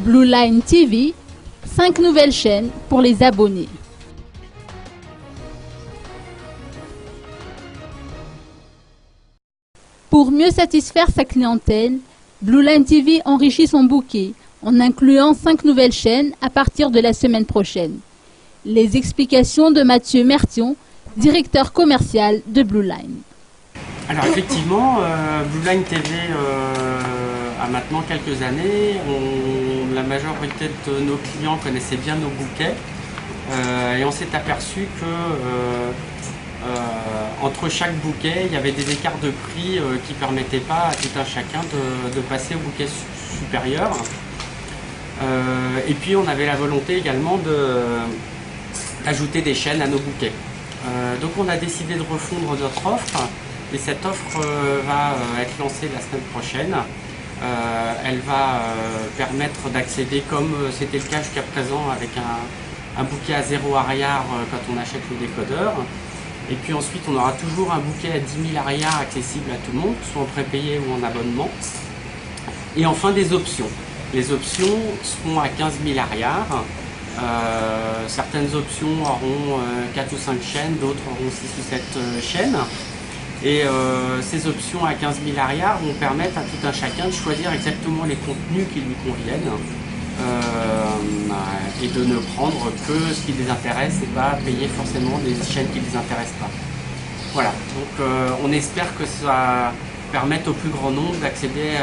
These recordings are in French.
Blue Line TV, 5 nouvelles chaînes pour les abonnés. Pour mieux satisfaire sa clientèle, Blue Line TV enrichit son bouquet en incluant 5 nouvelles chaînes à partir de la semaine prochaine. Les explications de Mathieu Mertion, directeur commercial de Blue Line. Alors effectivement, Blue Line TV a maintenant quelques années. La majorité de nos clients connaissaient bien nos bouquets et on s'est aperçu que entre chaque bouquet, il y avait des écarts de prix qui ne permettaient pas à tout un chacun de passer au bouquet supérieur. Et puis on avait la volonté également d'ajouter des chaînes à nos bouquets. Donc on a décidé de refondre notre offre et cette offre va être lancée la semaine prochaine. Elle va permettre d'accéder, comme c'était le cas jusqu'à présent, avec un bouquet à 0 arrière quand on achète le décodeur. Et puis ensuite on aura toujours un bouquet à 10 000 arrière accessible à tout le monde, soit en prépayé ou en abonnement. Et enfin des options. Les options seront à 15 000 arrière. Certaines options auront 4 ou 5 chaînes, d'autres auront 6 ou 7 chaînes. Et ces options à 15 000 arrière vont permettre à tout un chacun de choisir exactement les contenus qui lui conviennent et de ne prendre que ce qui les intéresse et pas payer forcément des chaînes qui ne les intéressent pas. Voilà, donc on espère que ça permette au plus grand nombre d'accéder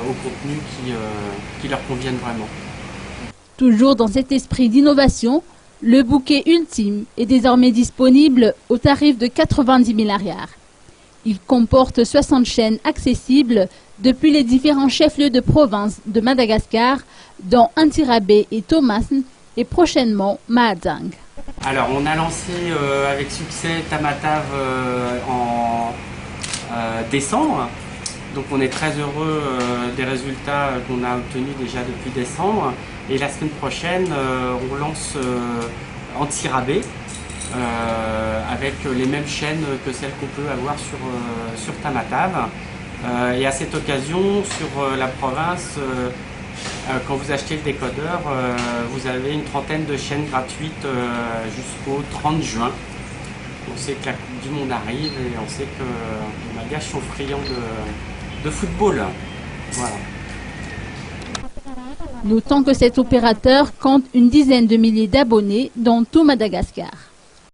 aux contenus qui leur conviennent vraiment. Toujours dans cet esprit d'innovation, le bouquet ultime est désormais disponible au tarif de 90 000 arrière. Il comporte 60 chaînes accessibles depuis les différents chefs-lieux de province de Madagascar, dont Antirabé et Thomasin, et prochainement Mahajang. Alors on a lancé avec succès Tamatave en décembre. Donc on est très heureux des résultats qu'on a obtenus déjà depuis décembre. Et la semaine prochaine, on lance Antirabé avec les mêmes chaînes que celles qu'on peut avoir sur Tamatave. Et à cette occasion, sur la province, quand vous achetez le décodeur, vous avez une trentaine de chaînes gratuites jusqu'au 30 juin. On sait que la Coupe du Monde arrive et on sait que les Malgaches sont friands de football. Voilà. Notons que cet opérateur compte une dizaine de milliers d'abonnés dans tout Madagascar.